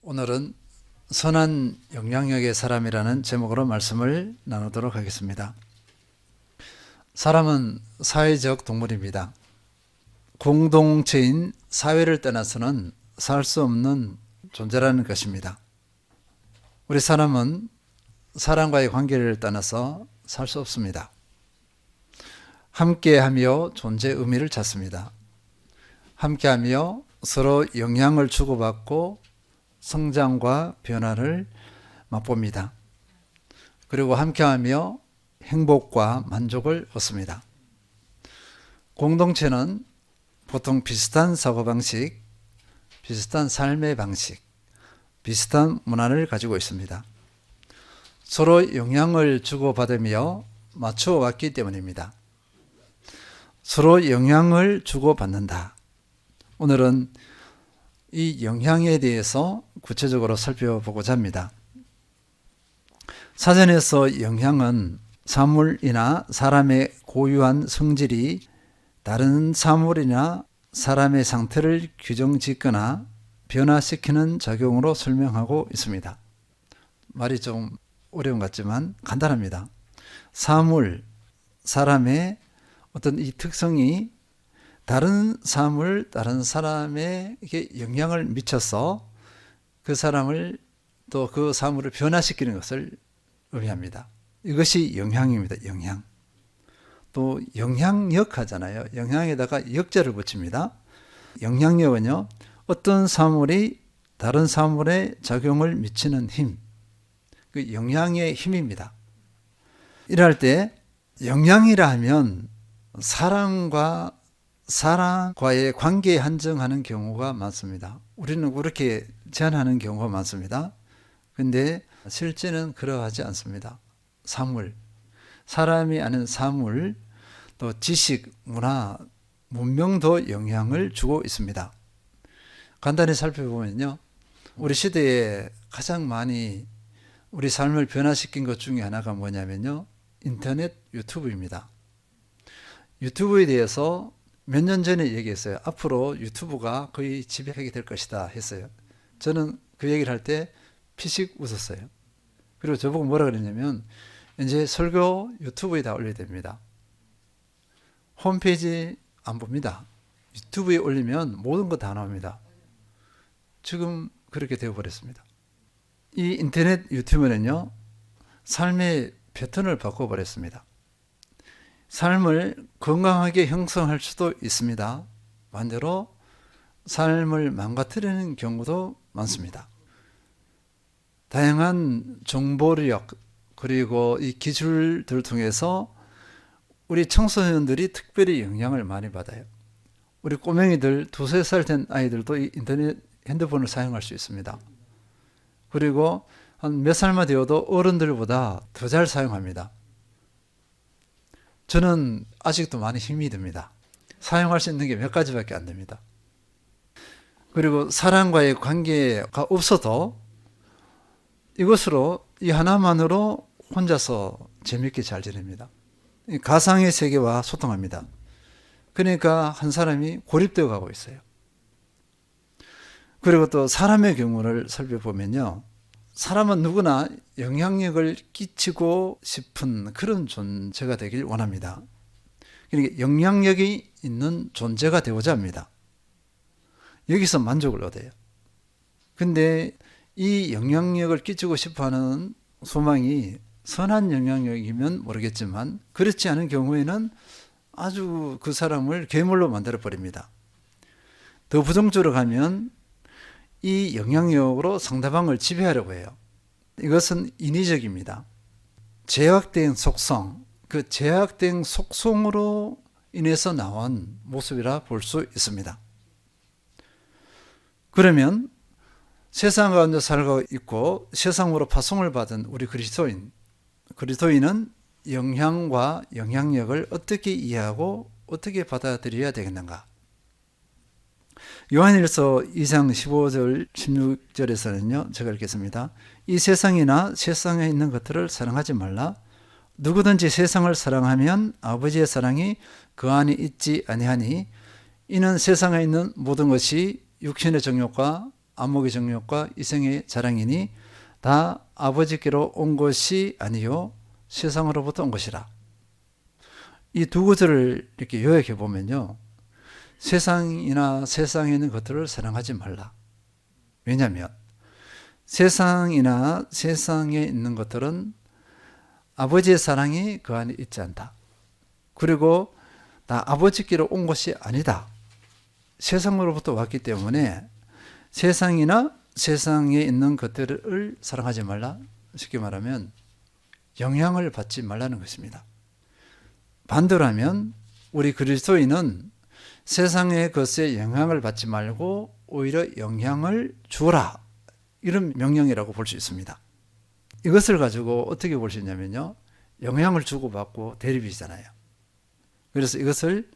오늘은 선한 영향력의 사람이라는 제목으로 말씀을 나누도록 하겠습니다. 사람은 사회적 동물입니다. 공동체인 사회를 떠나서는 살 수 없는 존재라는 것입니다. 우리 사람은 사람과의 관계를 떠나서 살 수 없습니다. 함께하며 존재 의미를 찾습니다. 함께하며 서로 영향을 주고받고 성장과 변화를 맛봅니다. 그리고 함께하며 행복과 만족을 얻습니다. 공동체는 보통 비슷한 사고방식, 비슷한 삶의 방식, 비슷한 문화를 가지고 있습니다. 서로 영향을 주고받으며 맞추어 왔기 때문입니다. 서로 영향을 주고받는다. 오늘은 이 영향에 대해서 구체적으로 살펴보고자 합니다. 사전에서 영향은 사물이나 사람의 고유한 성질이 다른 사물이나 사람의 상태를 규정짓거나 변화시키는 작용으로 설명하고 있습니다. 말이 좀 어려운 것 같지만 간단합니다. 사물, 사람의 어떤 이 특성이 다른 사물, 다른 사람에게 영향을 미쳐서 그 사람을 또 그 사물을 변화시키는 것을 의미합니다. 이것이 영향입니다. 영향. 또 영향력 하잖아요. 영향에다가 역자를 붙입니다. 영향력은요, 어떤 사물이 다른 사물에 작용을 미치는 힘, 그 영향의 힘입니다. 이럴 때 영향이라 하면 사람과의 관계에 한정하는 경우가 많습니다. 우리는 그렇게 제한하는 경우가 많습니다. 근데 실제는 그러하지 않습니다. 사물, 사람이 아는 사물, 또 지식, 문화, 문명도 영향을 주고 있습니다. 간단히 살펴보면요, 우리 시대에 가장 많이 우리 삶을 변화시킨 것 중에 하나가 뭐냐면요, 인터넷 유튜브입니다. 유튜브에 대해서 몇 년 전에 얘기했어요. 앞으로 유튜브가 거의 지배하게 될 것이다 했어요. 저는 그 얘기를 할 때 피식 웃었어요. 그리고 저보고 뭐라 그랬냐면, 이제 설교 유튜브에다 올려야 됩니다. 홈페이지 안 봅니다. 유튜브에 올리면 모든 거 다 나옵니다. 지금 그렇게 되어버렸습니다. 이 인터넷 유튜브는요, 삶의 패턴을 바꿔버렸습니다. 삶을 건강하게 형성할 수도 있습니다. 반대로 삶을 망가뜨리는 경우도 많습니다. 다양한 정보력 그리고 이 기술들을 통해서 우리 청소년들이 특별히 영향을 많이 받아요. 우리 꼬맹이들, 2-3살 된 아이들도 이 인터넷 핸드폰을 사용할 수 있습니다. 그리고 한 몇 살만 되어도 어른들보다 더 잘 사용합니다. 저는 아직도 많이 힘이 듭니다. 사용할 수 있는 게 몇 가지밖에 안 됩니다. 그리고 사람과의 관계가 없어도 이것으로 이 하나만으로 혼자서 재밌게 잘 지냅니다. 가상의 세계와 소통합니다. 그러니까 한 사람이 고립되어 가고 있어요. 그리고 또 사람의 경우를 살펴보면요, 사람은 누구나 영향력을 끼치고 싶은 그런 존재가 되길 원합니다. 그러니까 영향력이 있는 존재가 되고자 합니다. 여기서 만족을 얻어요. 근데 이 영향력을 끼치고 싶어하는 소망이 선한 영향력이면 모르겠지만 그렇지 않은 경우에는 아주 그 사람을 괴물로 만들어버립니다. 더 부정적으로 가면 이 영향력으로 상대방을 지배하려고 해요. 이것은 인위적입니다. 제약된 속성, 그 제약된 속성으로 인해서 나온 모습이라 볼 수 있습니다. 그러면 세상 가운데 살고 있고 세상으로 파송을 받은 우리 그리스도인은 영향과 영향력을 어떻게 이해하고 어떻게 받아들여야 되겠는가? 요한일서 2장 15절 16절에서는요, 제가 읽겠습니다. 이 세상이나 세상에 있는 것들을 사랑하지 말라. 누구든지 세상을 사랑하면 아버지의 사랑이 그 안에 있지 아니하니 이는 세상에 있는 모든 것이 육신의 정욕과 안목의 정욕과 이생의 자랑이니 다 아버지께로 온 것이 아니요 세상으로부터 온 것이라. 이 두 구절을 이렇게 요약해 보면요, 세상이나 세상에 있는 것들을 사랑하지 말라. 왜냐하면 세상이나 세상에 있는 것들은 아버지의 사랑이 그 안에 있지 않다. 그리고 다 아버지께로 온 것이 아니다. 세상으로부터 왔기 때문에 세상이나 세상에 있는 것들을 사랑하지 말라. 쉽게 말하면 영향을 받지 말라는 것입니다. 반대로 하면 우리 그리스도인은 세상의 것에 영향을 받지 말고 오히려 영향을 주라. 이런 명령이라고 볼 수 있습니다. 이것을 가지고 어떻게 볼 수 있냐면요, 영향을 주고받고 대립이잖아요. 그래서 이것을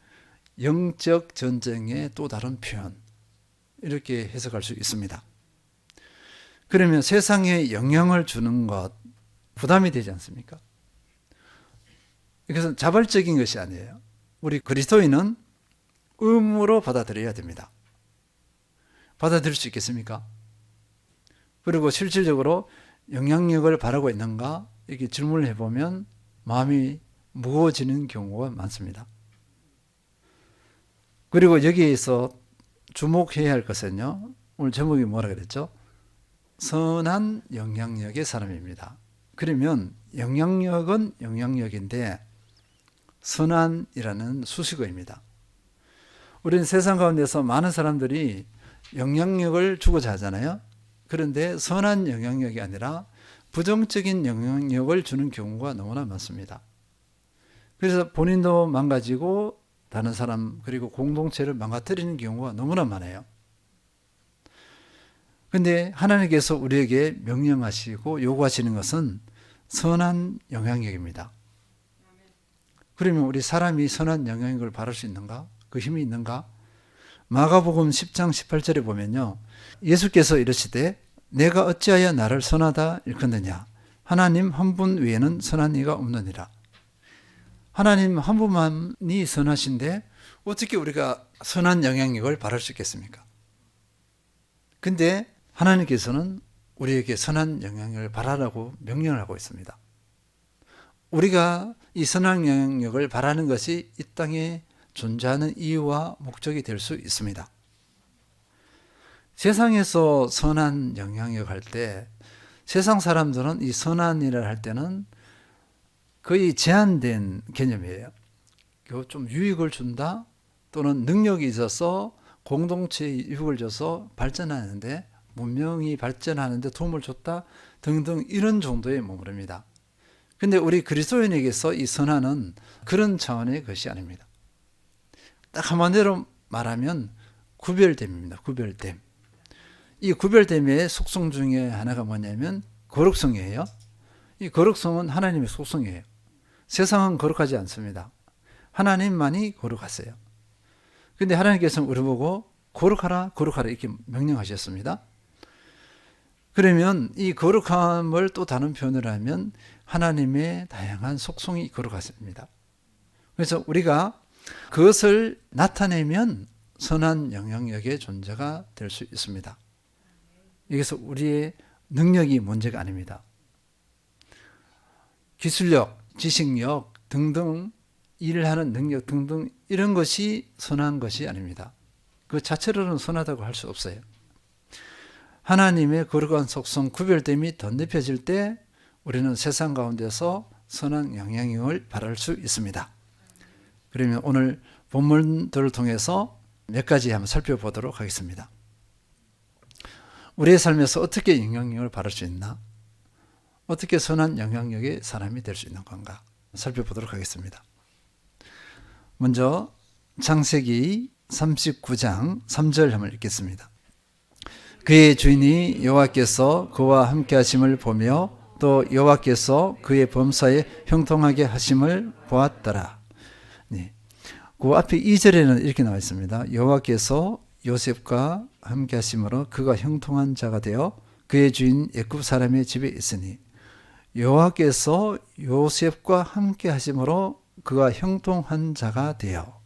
영적 전쟁의 또 다른 표현, 이렇게 해석할 수 있습니다. 그러면 세상에 영향을 주는 것 부담이 되지 않습니까? 이것은 자발적인 것이 아니에요. 우리 그리스도인은 의무로 받아들여야 됩니다. 받아들일 수 있겠습니까? 그리고 실질적으로 영향력을 바라고 있는가? 이렇게 질문을 해보면 마음이 무거워지는 경우가 많습니다. 그리고 여기에서 주목해야 할 것은요, 오늘 제목이 뭐라 그랬죠? 선한 영향력의 사람입니다. 그러면 영향력은 영향력인데 선한이라는 수식어입니다. 우리는 세상 가운데서 많은 사람들이 영향력을 주고자 하잖아요. 그런데 선한 영향력이 아니라 부정적인 영향력을 주는 경우가 너무나 많습니다. 그래서 본인도 망가지고 다른 사람 그리고 공동체를 망가뜨리는 경우가 너무나 많아요. 그런데 하나님께서 우리에게 명령하시고 요구하시는 것은 선한 영향력입니다. 그러면 우리 사람이 선한 영향력을 바랄 수 있는가? 그 힘이 있는가? 마가복음 10장 18절에 보면요, 예수께서 이르시되 내가 어찌하여 나를 선하다 일컫느냐? 하나님 한 분 외에는 선한 이가 없느니라. 하나님 한 분만이 선하신데 어떻게 우리가 선한 영향력을 바랄 수 있겠습니까? 근데 하나님께서는 우리에게 선한 영향력을 바라라고 명령을 하고 있습니다. 우리가 이 선한 영향력을 바라는 것이 이 땅에 존재하는 이유와 목적이 될 수 있습니다. 세상에서 선한 영향력 할 때 세상 사람들은 이 선한 일을 할 때는 거의 제한된 개념이에요. 좀 유익을 준다 또는 능력이 있어서 공동체에 유익을 줘서 발전하는데, 문명이 발전하는데 도움을 줬다 등등 이런 정도에 머무릅니다. 근데 우리 그리스도인에게서 이 선한은 그런 차원의 것이 아닙니다. 딱 한마디로 말하면 구별됨입니다. 구별됨. 이 구별됨의 속성 중에 하나가 뭐냐면 거룩성이에요. 이 거룩성은 하나님의 속성이에요. 세상은 거룩하지 않습니다. 하나님만이 거룩하세요. 근데 하나님께서는 우리 보고 거룩하라, 거룩하라 이렇게 명령하셨습니다. 그러면 이 거룩함을 또 다른 표현을 하면 하나님의 다양한 속성이 거룩하십니다. 그래서 우리가 그것을 나타내면 선한 영향력의 존재가 될 수 있습니다. 여기서 우리의 능력이 문제가 아닙니다. 기술력, 지식력 등등 일을 하는 능력 등등 이런 것이 선한 것이 아닙니다. 그 자체로는 선하다고 할 수 없어요. 하나님의 거룩한 속성 구별됨이 덧입혀질 때 우리는 세상 가운데서 선한 영향력을 발할 수 있습니다. 그러면 오늘 본문들을 통해서 몇 가지 한번 살펴보도록 하겠습니다. 우리의 삶에서 어떻게 영향력을 발할 수 있나? 어떻게 선한 영향력의 사람이 될 수 있는 건가? 살펴보도록 하겠습니다. 먼저 창세기 39장 3절 한번 읽겠습니다. 그의 주인이 여호와께서 그와 함께 하심을 보며 또 여호와께서 그의 범사에 형통하게 하심을 보았더라. 네. 그 앞에 2절에는 이렇게 나와 있습니다. 여호와께서 요셉과 함께 하심으로 그가 형통한 자가 되어 그의 주인 애굽 사람의 집에 있으니, 여호와께서 요셉과 함께 하심으로 그가 형통한 자가 되어,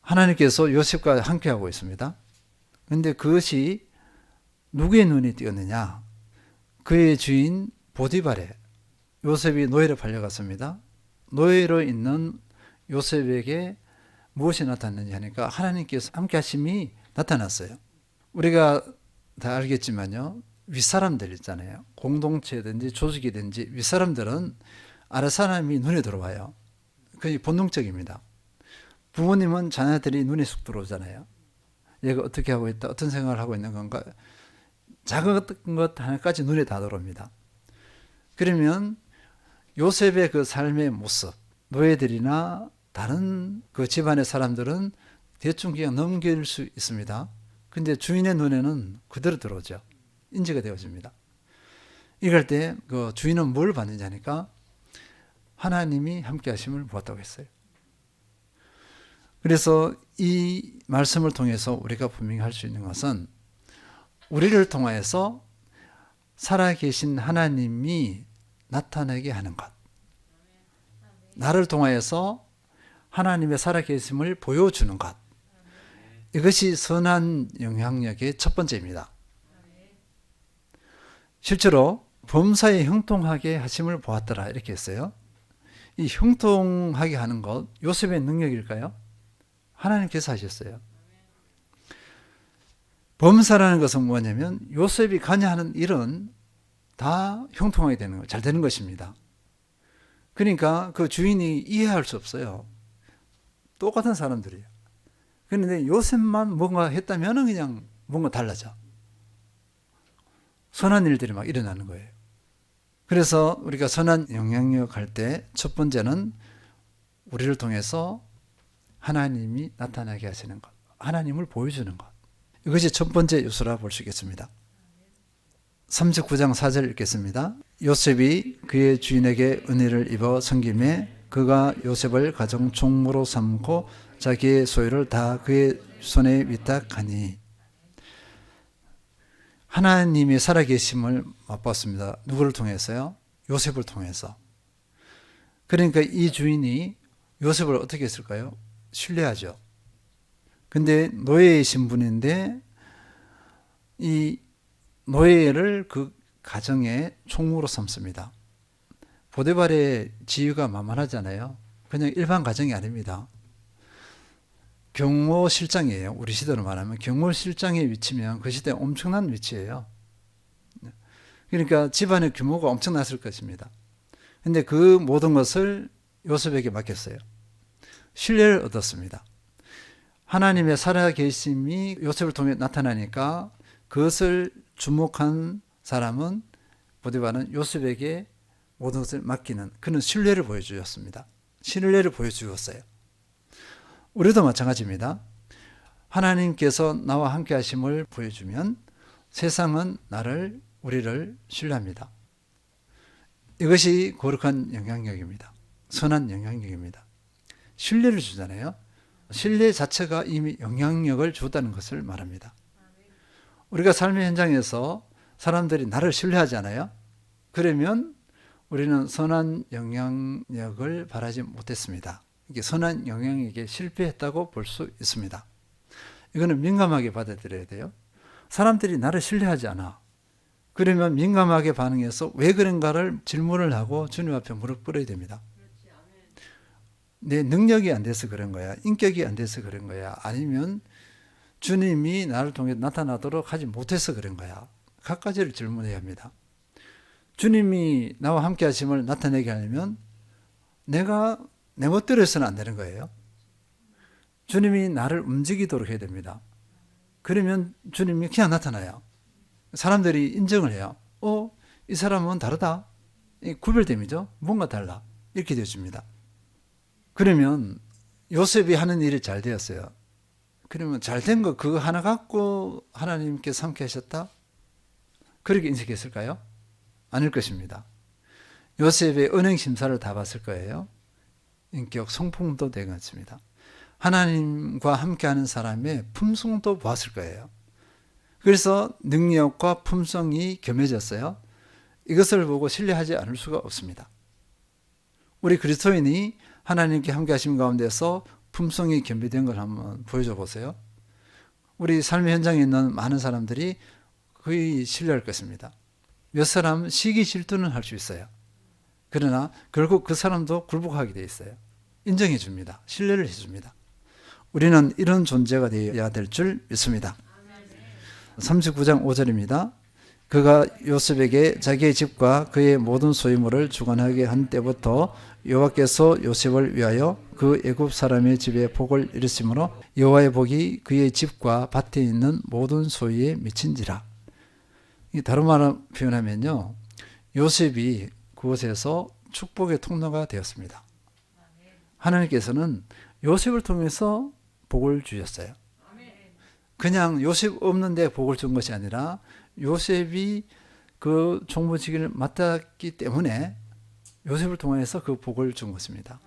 하나님께서 요셉과 함께 하고 있습니다. 근데 그것이 누구의 눈에 띄었느냐? 그의 주인 보디발에 요셉이 노예로 팔려갔습니다. 노예로 있는 요셉에게 무엇이 나타났는지 하니까 하나님께서 함께 하심이 나타났어요. 우리가 다 알겠지만요. 윗사람들 있잖아요. 공동체든지 조직이든지 윗사람들은 아랫사람이 눈에 들어와요. 그게 본능적입니다. 부모님은 자녀들이 눈에 쑥 들어오잖아요. 얘가 어떻게 하고 있다, 어떤 생각을 하고 있는 건가, 작은 것 하나까지 눈에 다 들어옵니다. 그러면 요셉의 그 삶의 모습, 노예들이나 다른 그 집안의 사람들은 대충 그냥 넘길 수 있습니다. 근데 주인의 눈에는 그대로 들어오죠. 인지가 되어집니다. 이럴 때 그 주인은 뭘 받는지 하니까 하나님이 함께 하심을 보았다고 했어요. 그래서 이 말씀을 통해서 우리가 분명히 할 수 있는 것은 우리를 통하여서 살아계신 하나님이 나타나게 하는 것. 나를 통하여서 하나님의 살아계심을 보여주는 것. 이것이 선한 영향력의 첫 번째입니다. 실제로 범사에 형통하게 하심을 보았더라 이렇게 했어요. 이 형통하게 하는 것, 요셉의 능력일까요? 하나님께서 하셨어요. 범사라는 것은 뭐냐면 요셉이 가냐 하는 일은 다 형통하게 되는 거, 잘 되는 것입니다. 그러니까 그 주인이 이해할 수 없어요. 똑같은 사람들이에요. 그런데 요셉만 뭔가 했다면 그냥 뭔가 달라져. 선한 일들이 막 일어나는 거예요. 그래서 우리가 선한 영향력 할 때 첫 번째는 우리를 통해서 하나님이 나타나게 하시는 것, 하나님을 보여주는 것. 이것이 첫 번째 요소라 볼 수 있겠습니다. 39장 4절 읽겠습니다. 요셉이 그의 주인에게 은혜를 입어 섬김에 그가 요셉을 가정 총무로 삼고 자기의 소유를 다 그의 손에 위탁하니. 하나님이 살아계심을 맛봤습니다. 누구를 통해서요? 요셉을 통해서. 그러니까 이 주인이 요셉을 어떻게 했을까요? 신뢰하죠. 근데 노예이신 분인데 이 노예를 그 가정의 총무로 삼습니다. 보디발의 지위가 만만하잖아요. 그냥 일반 가정이 아닙니다. 경호실장이에요. 우리 시대로 말하면 경호실장의 위치면 그 시대 엄청난 위치예요. 그러니까 집안의 규모가 엄청났을 것입니다. 근데 그 모든 것을 요셉에게 맡겼어요. 신뢰를 얻었습니다. 하나님의 살아계심이 요셉을 통해 나타나니까 그것을 주목한 사람은 보디발은 요셉에게 모든 것을 맡기는 그런 신뢰를 보여주었습니다. 신뢰를 보여주었어요. 우리도 마찬가지입니다. 하나님께서 나와 함께 하심을 보여주면 세상은 우리를 신뢰합니다. 이것이 거룩한 영향력입니다. 선한 영향력입니다. 신뢰를 주잖아요. 신뢰 자체가 이미 영향력을 주었다는 것을 말합니다. 우리가 삶의 현장에서 사람들이 나를 신뢰하지 않아요? 그러면 우리는 선한 영향력을 바라지 못했습니다. 이게 선한 영향력에 실패했다고 볼 수 있습니다. 이거는 민감하게 받아들여야 돼요. 사람들이 나를 신뢰하지 않아. 그러면 민감하게 반응해서 왜 그런가를 질문을 하고 주님 앞에 무릎 꿇어야 됩니다. 내 능력이 안 돼서 그런 거야? 인격이 안 돼서 그런 거야? 아니면 주님이 나를 통해 나타나도록 하지 못해서 그런 거야? 갖가지를 질문해야 합니다. 주님이 나와 함께 하심을 나타내게 하려면 내가 내 멋대로 해서는 안 되는 거예요. 주님이 나를 움직이도록 해야 됩니다. 그러면 주님이 그냥 나타나요. 사람들이 인정을 해요. 이 사람은 다르다. 구별됨이죠. 뭔가 달라. 이렇게 되어집니다. 그러면 요셉이 하는 일이 잘 되었어요. 그러면 잘된 거 그거 하나 갖고 하나님께서 함께 하셨다? 그렇게 인식했을까요? 아닐 것입니다. 요셉의 은행 심사를 다 봤을 거예요. 인격 성품도 되겠습니다. 하나님과 함께하는 사람의 품성도 보았을 거예요. 그래서 능력과 품성이 겸해졌어요. 이것을 보고 신뢰하지 않을 수가 없습니다. 우리 그리스도인이 하나님께 함께 하심 가운데서 품성이 겸비된 걸 한번 보여줘 보세요. 우리 삶의 현장에 있는 많은 사람들이 거의 신뢰할 것입니다. 몇 사람 시기 질투는 할 수 있어요. 그러나 결국 그 사람도 굴복하게 돼 있어요. 인정해 줍니다. 신뢰를 해 줍니다. 우리는 이런 존재가 되어야 될 줄 믿습니다. 39장 5절입니다. 그가 요셉에게 자기의 집과 그의 모든 소유물을 주관하게 한 때부터 여호와께서 요셉을 위하여 그 애굽 사람의 집에 복을 이루심으로 여호와의 복이 그의 집과 밭에 있는 모든 소유에 미친지라. 다른 말로 표현하면요, 요셉이 그곳에서 축복의 통로가 되었습니다. 하나님께서는 요셉을 통해서 복을 주셨어요. 그냥 요셉 없는데 복을 준 것이 아니라 요셉이 그 종부직을 맡았기 때문에 요셉을 통해서 그 복을 준 것입니다.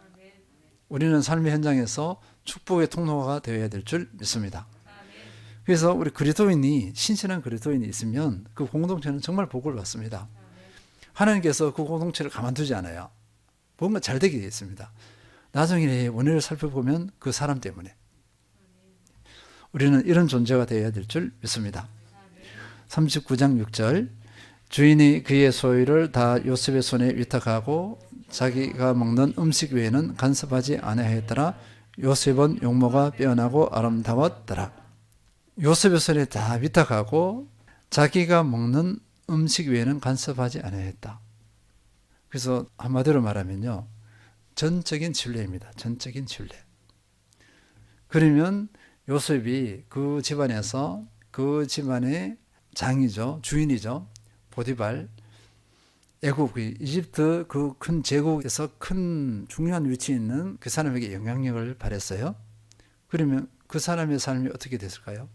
우리는 삶의 현장에서 축복의 통로가 되어야 될 줄 믿습니다. 그래서 우리 그리스도인이, 신실한 그리스도인이 있으면 그 공동체는 정말 복을 받습니다. 하나님께서 그 공동체를 가만두지 않아요. 뭔가 잘 되게 되어 있습니다. 나중에 원인을 살펴보면 그 사람 때문에. 우리는 이런 존재가 되어야 될 줄 믿습니다. 39장 6절, 주인이 그의 소유를 다 요셉의 손에 위탁하고 자기가 먹는 음식 외에는 간섭하지 아니하였더라. 요셉은 용모가 빼어나고 아름다웠더라. 요셉의 손에 다 위탁하고 자기가 먹는 음식 외에는 간섭하지 아니하였다. 그래서 한마디로 말하면요, 전적인 신뢰입니다. 전적인 신뢰. 그러면 요셉이 그 집안에서 그 집안의 장이죠, 주인이죠, 보디발, 애굽, 이집트 그 큰 제국에서 큰 중요한 위치에 있는 그 사람에게 영향력을 발했어요. 그러면 그 사람의 삶이 어떻게 됐을까요?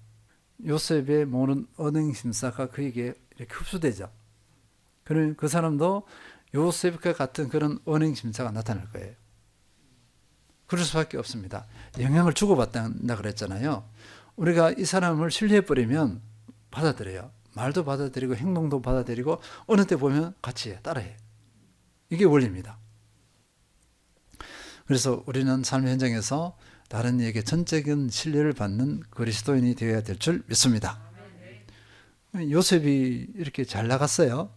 요셉의 모든 언행 심사가 그에게 이렇게 흡수되죠. 그러면 그 사람도 요셉과 같은 그런 언행 심사가 나타날 거예요. 그럴 수밖에 없습니다. 영향을 주고받는다 그랬잖아요. 우리가 이 사람을 신뢰해버리면 받아들여요. 말도 받아들이고 행동도 받아들이고 어느 때 보면 같이 해, 따라해. 이게 원리입니다. 그래서 우리는 삶의 현장에서 다른 이에게 전적인 신뢰를 받는 그리스도인이 되어야 될 줄 믿습니다. 요셉이 이렇게 잘 나갔어요.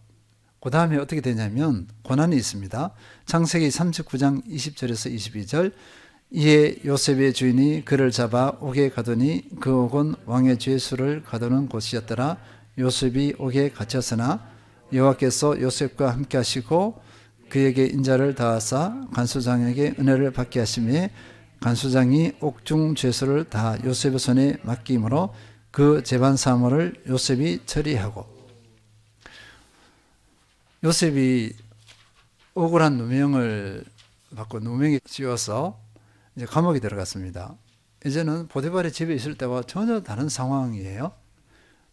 그 다음에 어떻게 되냐면 고난이 있습니다. 창세기 39장 20절에서 22절, 이에 요셉의 주인이 그를 잡아 옥에 가두니 그 옥은 왕의 죄수를 가두는 곳이었더라. 요셉이 옥에 갇혔으나 여호와께서 요셉과 함께 하시고 그에게 인자를 다하사 간수장에게 은혜를 받게 하시며 간수장이 옥중 죄수를 다 요셉의 손에 맡김으로 그 재반 사물을 요셉이 처리하고. 요셉이 억울한 누명을 받고 누명에 씌워서 이제 감옥에 들어갔습니다. 이제는 보디발의 집에 있을 때와 전혀 다른 상황이에요.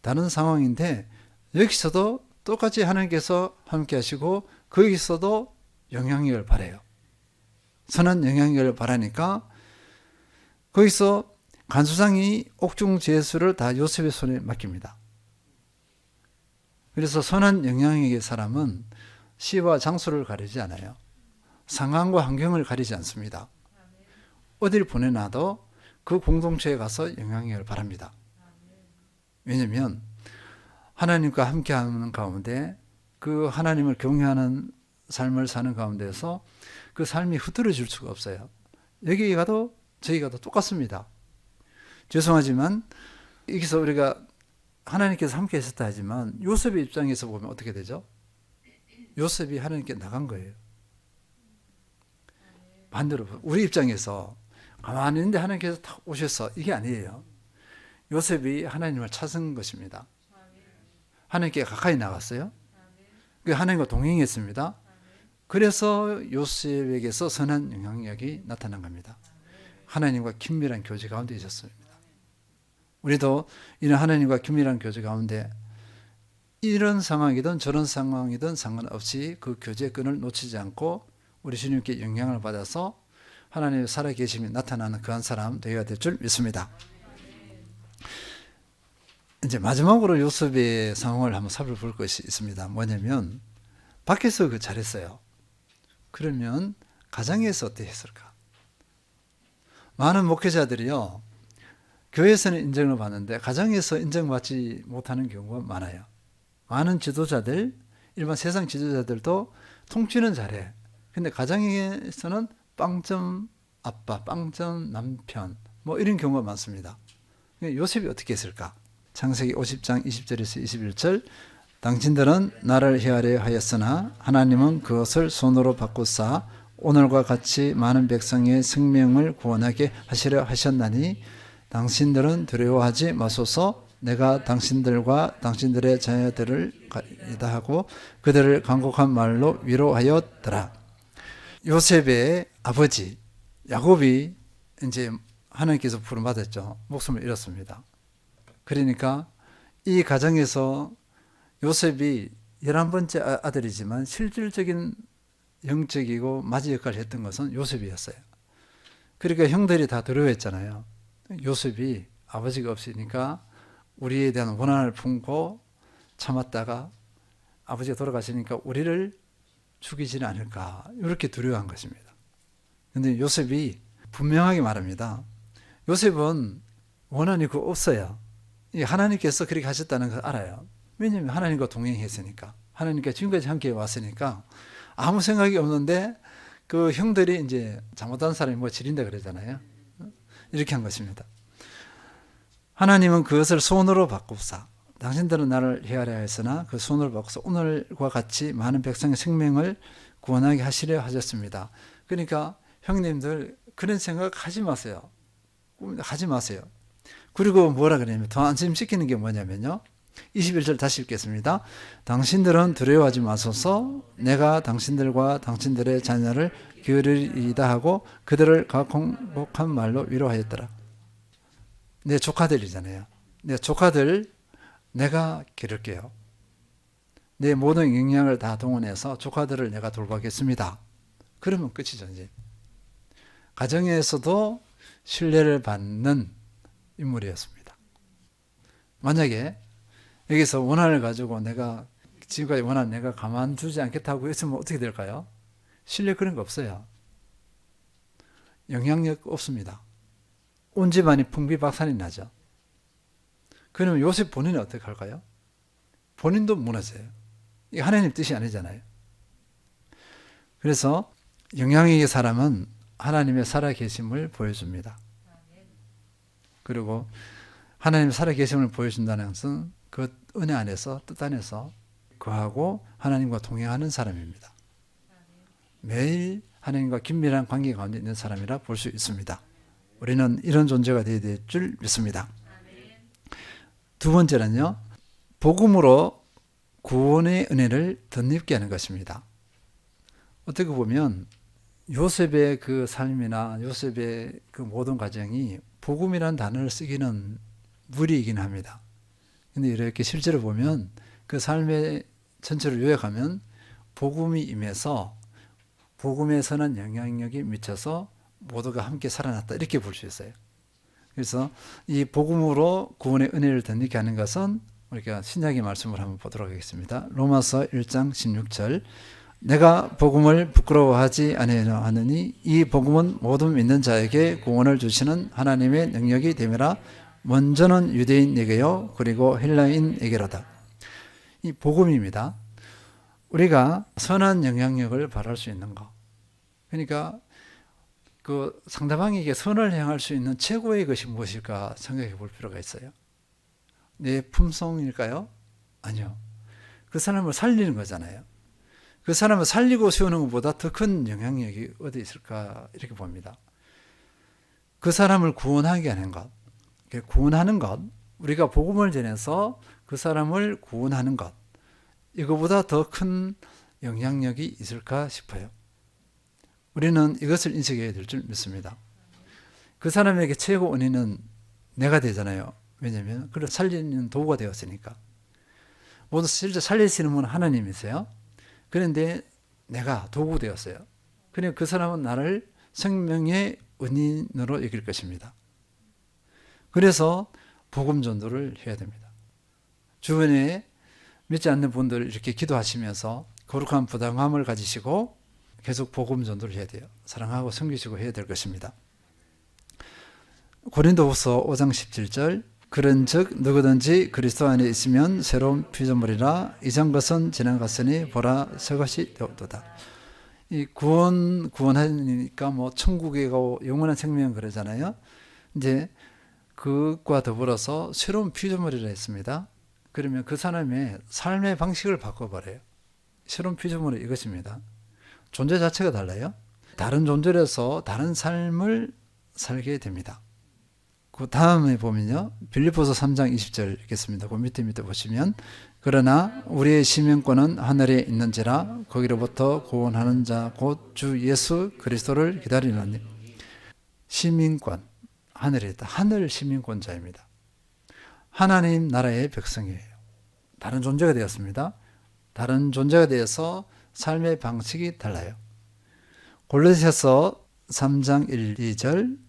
다른 상황인데 여기서도 똑같이 하나님께서 함께 하시고 거기서도 영향력을 발해요. 선한 영향력을 발하니까 거기서 간수장이 옥중 죄수를 다 요셉의 손에 맡깁니다. 그래서 선한 영향력의 사람은 시와 장소를 가리지 않아요. 상황과 환경을 가리지 않습니다. 어디를 보내놔도 그 공동체에 가서 영향력을 발합니다. 왜냐하면 하나님과 함께하는 가운데 그 하나님을 경외하는 삶을 사는 가운데서 그 삶이 흐트러질 수가 없어요. 여기 가도 저기 가도 똑같습니다. 죄송하지만 여기서 우리가 하나님께서 함께 하셨다 하지만 요셉의 입장에서 보면 어떻게 되죠? 요셉이 하나님께 나간 거예요. 반대로 우리 입장에서 가만히 있는데 하나님께서 탁 오셔서 이게 아니에요. 요셉이 하나님을 찾은 것입니다. 하나님께 가까이 나갔어요. 하나님과 동행했습니다. 그래서 요셉에게서 선한 영향력이 나타난 겁니다. 하나님과 긴밀한 교제 가운데 있었습니다. 우리도 이런 하나님과 긴밀한 교제 가운데 이런 상황이든 저런 상황이든 상관없이 그 교제의 끈을 놓치지 않고 우리 주님께 영향을 받아서 하나님의 살아계심이 나타나는 그한 사람 되어야 될 줄 믿습니다. 이제 마지막으로 요셉의 상황을 한번 살펴볼 것이 있습니다. 뭐냐면 밖에서 그 잘했어요. 그러면 가정에서 어떻게 했을까? 많은 목회자들이요, 교회에서는 인정을 받는데 가정에서 인정받지 못하는 경우가 많아요. 많은 지도자들, 일반 세상 지도자들도 통치는 잘해. 근데 가정에서는 빵점 아빠, 빵점 남편, 뭐 이런 경우가 많습니다. 요셉이 어떻게 했을까? 창세기 50장 20절에서 21절, 당신들은 나를 헤아려 하였으나 하나님은 그것을 손으로 바꾸사 오늘과 같이 많은 백성의 생명을 구원하게 하시려 하셨나니 당신들은 두려워하지 마소서. 내가 당신들과 당신들의 자녀들을 이다하고 그들을 간곡한 말로 위로하였더라. 요셉의 아버지 야곱이 이제 하나님께서 부름받았죠. 목숨을 잃었습니다. 그러니까 이 가정에서 요셉이 11번째 아들이지만 실질적인 영적이고 맞이 역할을 했던 것은 요셉이었어요. 그러니까 형들이 다 두려워했잖아요. 요셉이 아버지가 없으니까 우리에 대한 원한을 품고 참았다가 아버지가 돌아가시니까 우리를 죽이지는 않을까 이렇게 두려워한 것입니다. 그런데 요셉이 분명하게 말합니다. 요셉은 원한이 없어요. 하나님께서 그렇게 하셨다는 걸 알아요. 왜냐하면 하나님과 동행했으니까. 하나님과 지금까지 함께 왔으니까 아무 생각이 없는데 그 형들이 이제 잘못한 사람이 뭐 지린다 그러잖아요. 이렇게 한 것입니다. 하나님은 그것을 손으로 바꾸사 당신들은 나를 헤아려 했으나 그 손으로 바꾸사 오늘과 같이 많은 백성의 생명을 구원하게 하시려 하셨습니다. 그러니까 형님들 그런 생각 하지 마세요. 하지 마세요. 그리고 뭐라 그러냐면 더 안심시키는 게 뭐냐면요. 21절 다시 읽겠습니다. 당신들은 두려워하지 마소서. 내가 당신들과 당신들의 자녀를 기르리이다 하고 그들을 간곡한 말로 위로하였더라. 내 조카들이잖아요. 내 조카들 내가 기를게요. 내 모든 역량을 다 동원해서 조카들을 내가 돌보겠습니다. 그러면 끝이죠. 이제 가정에서도 신뢰를 받는 인물이었습니다. 만약에 여기서 원한을 가지고 내가 지금까지 원한 내가 가만두지 않겠다고 했으면 어떻게 될까요? 신뢰 그런 거 없어요. 영향력 없습니다. 온 집안이 풍비박산이 나죠. 그러면 요셉 본인은 어떻게 할까요? 본인도 무너져요. 이게 하나님 뜻이 아니잖아요. 그래서 영향력의 사람은 하나님의 살아계심을 보여줍니다. 그리고 하나님의 살아계심을 보여준다는 것은 그 은혜 안에서 뜻 안에서 거하고 하나님과 동행하는 사람입니다. 매일 하나님과 긴밀한 관계 가운데 있는 사람이라 볼 수 있습니다. 우리는 이런 존재가 되어야 될 줄 믿습니다. 두 번째는요. 복음으로 구원의 은혜를 덧입게 하는 것입니다. 어떻게 보면 요셉의 그 삶이나 요셉의 그 모든 과정이 복음이라는 단어를 쓰기는 무리이긴 합니다. 근데 이렇게 실제로 보면 그 삶의 전체를 요약하면 복음이 임해서 복음에 선한 영향력이 미쳐서 모두가 함께 살아났다 이렇게 볼 수 있어요. 그래서 이 복음으로 구원의 은혜를 덧입게 하는 것은 우리가 신약의 말씀을 한번 보도록 하겠습니다. 로마서 1장 16절 내가 복음을 부끄러워하지 아니하노니 이 복음은 모든 믿는 자에게 구원을 주시는 하나님의 능력이 됨이라 먼저는 유대인에게요 그리고 헬라인에게로다. 이 복음입니다. 우리가 선한 영향력을 발할 수 있는 것. 그러니까 그 상대방에게 선을 행할 수 있는 최고의 것이 무엇일까 생각해 볼 필요가 있어요. 내 품성일까요? 아니요. 그 사람을 살리는 거잖아요. 그 사람을 살리고 세우는 것보다 더 큰 영향력이 어디 있을까 이렇게 봅니다. 그 사람을 구원하게 하는 것. 구원하는 것. 우리가 복음을 전해서 그 사람을 구원하는 것. 이거보다 더 큰 영향력이 있을까 싶어요. 우리는 이것을 인식해야 될 줄 믿습니다. 그 사람에게 최고 은혜는 내가 되잖아요. 왜냐하면 그를 살리는 도구가 되었으니까. 모두 실제 살리시는 분은 하나님이세요. 그런데 내가 도구 되었어요. 그러니까 그 사람은 나를 생명의 은인으로 여길 것입니다. 그래서 복음 전도를 해야 됩니다. 주변에 믿지 않는 분들 이렇게 기도하시면서 거룩한 부담감을 가지시고 계속 복음 전도를 해야 돼요. 사랑하고 섬기시고 해야 될 것입니다. 고린도후서 5장 17절 그런즉 누구든지 그리스도 안에 있으면 새로운 피조물이라 이전 것은 지나갔으니 보라 새 것이 되었도다. 이 구원하니까 뭐 천국에 가고 영원한 생명 그러잖아요. 이제 그것과 더불어서 새로운 피조물이라 했습니다. 그러면 그 사람의 삶의 방식을 바꿔버려요. 새로운 피조물은 이것입니다. 존재 자체가 달라요. 다른 존재로서 다른 삶을 살게 됩니다. 그 다음에 보면요. 빌립보서 3장 20절 읽겠습니다. 그 밑에 보시면 그러나 우리의 시민권은 하늘에 있는지라 거기로부터 구원하는 자 곧 주 예수 그리스도를 기다리노니. 시민권, 하늘에 있다. 하늘 시민권자입니다. 하나님 나라의 백성이에요. 다른 존재가 되었습니다. 다른 존재가 되어서 삶의 방식이 달라요. 골로새서 3장 1, 2절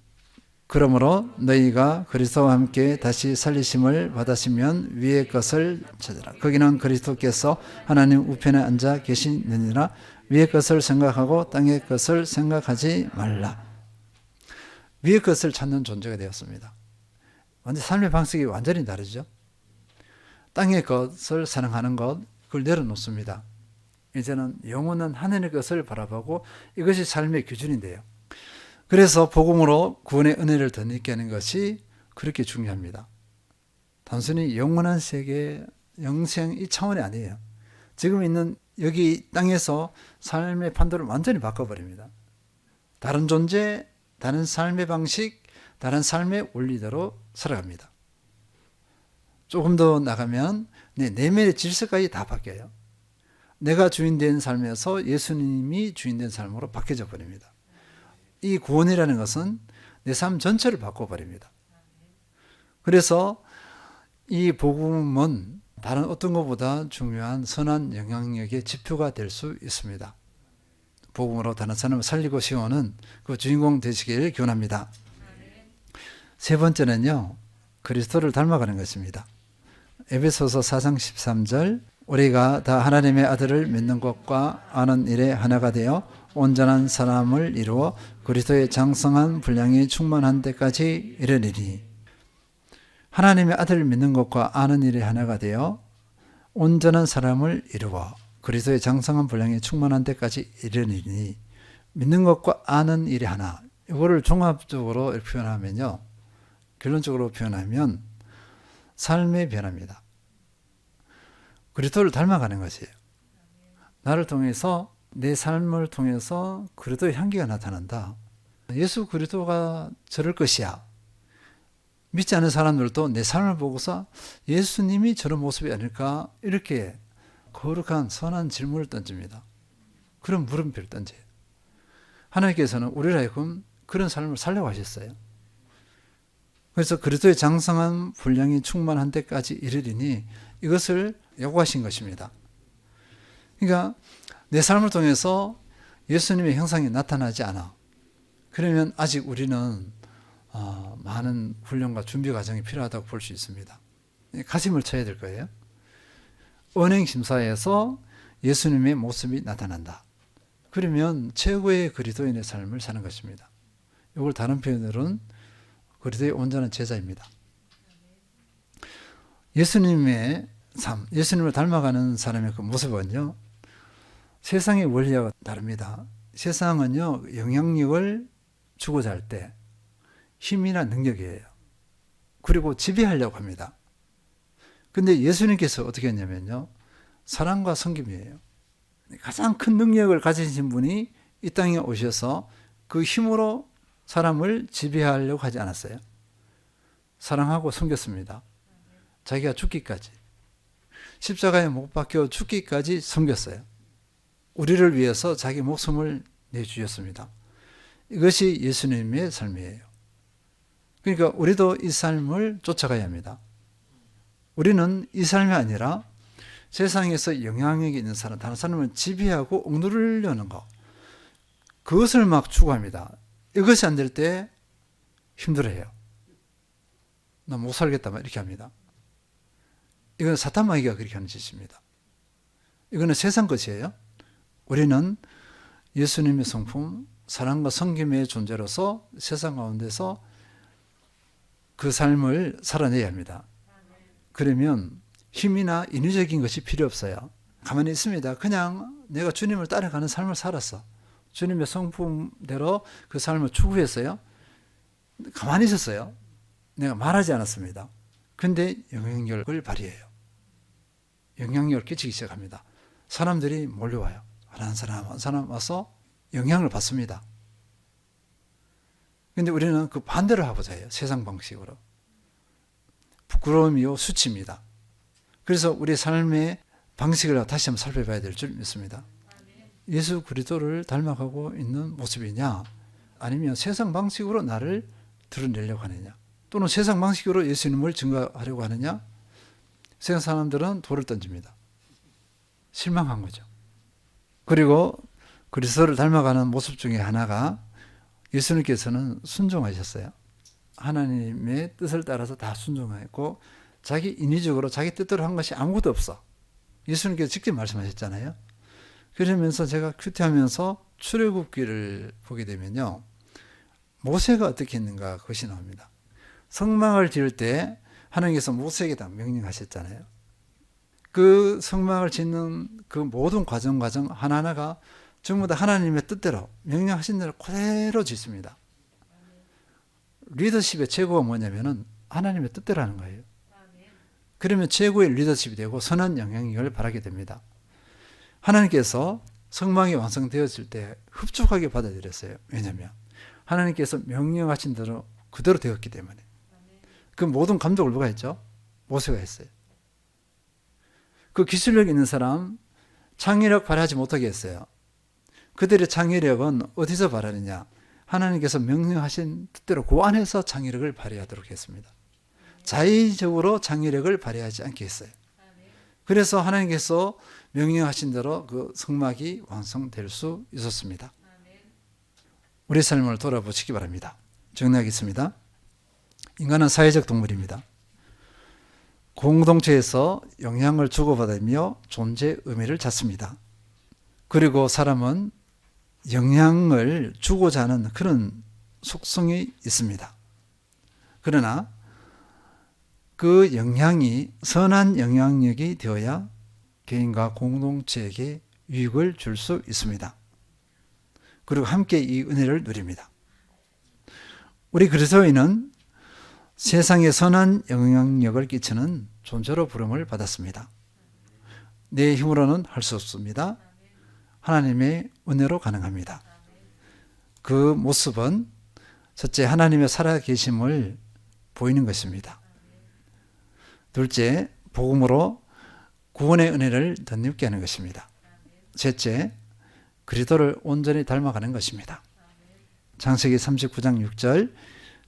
그러므로 너희가 그리스도와 함께 다시 살리심을 받았으면 위의 것을 찾으라. 거기는 그리스도께서 하나님 우편에 앉아 계시느니라. 위의 것을 생각하고 땅의 것을 생각하지 말라. 위의 것을 찾는 존재가 되었습니다. 완전 삶의 방식이 완전히 다르죠. 땅의 것을 사랑하는 것, 그걸 내려놓습니다. 이제는 영원한 하늘의 것을 바라보고 이것이 삶의 기준인데요. 그래서 복음으로 구원의 은혜를 덧입게 하는 것이 그렇게 중요합니다. 단순히 영원한 세계, 영생 이 차원이 아니에요. 지금 있는 여기 땅에서 삶의 판도를 완전히 바꿔버립니다. 다른 존재, 다른 삶의 방식, 다른 삶의 원리대로 살아갑니다. 조금 더 나가면 내 내면의 질서까지 다 바뀌어요. 내가 주인된 삶에서 예수님이 주인된 삶으로 바뀌어져 버립니다. 이 구원이라는 것은 내 삶 전체를 바꿔버립니다. 그래서 이 복음은 다른 어떤 것보다 중요한 선한 영향력의 지표가 될 수 있습니다. 복음으로 다른 사람을 살리고 세우는 그 주인공 되시길 기원합니다. 세 번째는요, 그리스도를 닮아가는 것입니다. 에베소서 4장 13절 우리가 다 하나님의 아들을 믿는 것과 아는 일에 하나가 되어 온전한 사람을 이루어 그리스도의 장성한 분량이 충만한 데까지 이르리니. 하나님의 아들을 믿는 것과 아는 일에 하나가 되어 온전한 사람을 이루어 그리스도의 장성한 분량이 충만한 데까지 이르리니. 믿는 것과 아는 일이 하나. 이거를 종합적으로 표현하면요, 결론적으로 표현하면 삶의 변화입니다. 그리스도를 닮아가는 것이에요. 나를 통해서, 내 삶을 통해서 그리스도의 향기가 나타난다. 예수 그리스도가 저럴 것이야. 믿지 않는 사람들도 내 삶을 보고서 예수님이 저런 모습이 아닐까, 이렇게 거룩한 선한 질문을 던집니다. 그런 물음표를 던져요. 하나님께서는 우리를 하여금 그런 삶을 살려고 하셨어요. 그래서 그리스도의 장성한 분량이 충만한 데까지 이르리니, 이것을 요구하신 것입니다. 그러니까 내 삶을 통해서 예수님의 형상이 나타나지 않아. 그러면 아직 우리는 많은 훈련과 준비 과정이 필요하다고 볼 수 있습니다. 가슴을 쳐야 될 거예요. 언행심사에서 예수님의 모습이 나타난다. 그러면 최고의 그리스도인의 삶을 사는 것입니다. 이걸 다른 표현으로는 그리스도의 온전한 제자입니다. 예수님의 삶, 예수님을 닮아가는 사람의 그 모습은요, 세상의 원리와 다릅니다. 세상은요, 영향력을 주고자 할 때 힘이나 능력이에요. 그리고 지배하려고 합니다. 근데 예수님께서 어떻게 했냐면요, 사랑과 섬김이에요. 가장 큰 능력을 가지신 분이 이 땅에 오셔서 그 힘으로 사람을 지배하려고 하지 않았어요. 사랑하고 섬겼습니다. 자기가 죽기까지. 십자가에 못 박혀 죽기까지 섬겼어요. 우리를 위해서 자기 목숨을 내주셨습니다. 이것이 예수님의 삶이에요. 그러니까 우리도 이 삶을 쫓아가야 합니다. 우리는 이 삶이 아니라 세상에서 영향력이 있는 사람, 다른 사람을 지배하고 억누르려는 것, 그것을 막 추구합니다. 이것이 안 될 때 힘들어해요. 나 못 살겠다, 이렇게 합니다. 이건 사탄 마귀가 그렇게 하는 짓입니다. 이거는 세상 것이에요. 우리는 예수님의 성품, 사랑과 섬김의 존재로서 세상 가운데서 그 삶을 살아내야 합니다. 그러면 힘이나 인위적인 것이 필요 없어요. 가만히 있습니다. 그냥 내가 주님을 따라가는 삶을 살았어. 주님의 성품대로 그 삶을 추구했어요. 가만히 있었어요. 내가 말하지 않았습니다. 근데 영향력을 발휘해요. 영향력을 끼치기 시작합니다. 사람들이 몰려와요. 한 사람 한 사람 와서 영향을 받습니다. 근데 우리는 그 반대를 하고자 해요. 세상 방식으로. 부끄러움이요 수치입니다. 그래서 우리 삶의 방식을 다시 한번 살펴봐야 될 줄 믿습니다. 예수 그리스도를 닮아가고 있는 모습이냐, 아니면 세상 방식으로 나를 드러내려고 하느냐, 또는 세상 방식으로 예수님을 증거하려고 하느냐. 세상 사람들은 돌을 던집니다. 실망한 거죠. 그리고 그리스도를 닮아가는 모습 중에 하나가 예수님께서는 순종하셨어요. 하나님의 뜻을 따라서 다 순종했고 자기 인위적으로 자기 뜻대로 한 것이 아무것도 없어. 예수님께서 직접 말씀하셨잖아요. 그러면서 제가 큐티하면서 출애굽기를 보게 되면요, 모세가 어떻게 했는가 그것이 나옵니다. 성막을 지을 때 하나님께서 모세에게 다 명령하셨잖아요. 그 성막을 짓는 그 모든 과정 하나하나가 전부 다 하나님의 뜻대로 명령하신 대로 그대로 짓습니다. 리더십의 최고가 뭐냐면은 하나님의 뜻대로 하는 거예요. 그러면 최고의 리더십이 되고 선한 영향력을 발하게 됩니다. 하나님께서 성막이 완성되었을 때 흡족하게 받아들였어요. 왜냐하면 하나님께서 명령하신 대로 그대로 되었기 때문에. 그 모든 감독을 누가 했죠? 모세가 했어요. 그 기술력 있는 사람 창의력 발휘하지 못하게 했어요. 그들의 창의력은 어디서 발휘하느냐? 하나님께서 명령하신 뜻대로 그 안에서 창의력을 발휘하도록 했습니다. 자의적으로 창의력을 발휘하지 않게 했어요. 그래서 하나님께서 명령하신 대로 그 성막이 완성될 수 있었습니다. 우리 삶을 돌아보시기 바랍니다. 정리하겠습니다. 인간은 사회적 동물입니다. 공동체에서 영향을 주고받으며 존재 의미를 찾습니다. 그리고 사람은 영향을 주고자 하는 그런 속성이 있습니다. 그러나 그 영향이 선한 영향력이 되어야 개인과 공동체에게 유익을 줄 수 있습니다. 그리고 함께 이 은혜를 누립니다. 우리 그리스도인은 세상에 선한 영향력을 끼치는 존재로 부름을 받았습니다. 내 힘으로는 할 수 없습니다. 하나님의 은혜로 가능합니다. 그 모습은 첫째, 하나님의 살아계심을 보이는 것입니다. 둘째, 복음으로 구원의 은혜를 덧입게 하는 것입니다. 셋째, 그리스도를 온전히 닮아가는 것입니다. 창세기 39장 6절,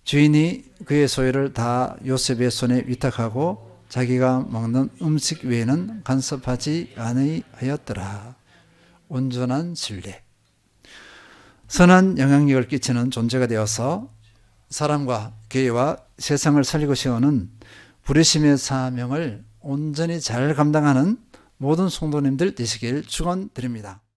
주인이 그의 소유를 다 요셉의 손에 위탁하고 자기가 먹는 음식 외에는 간섭하지 아니하였더라. 온전한 신뢰. 선한 영향력을 끼치는 존재가 되어서 사람과 교회와 세상을 살리고 세우는 부르심의 사명을 온전히 잘 감당하는 모든 성도님들 되시길 축원드립니다.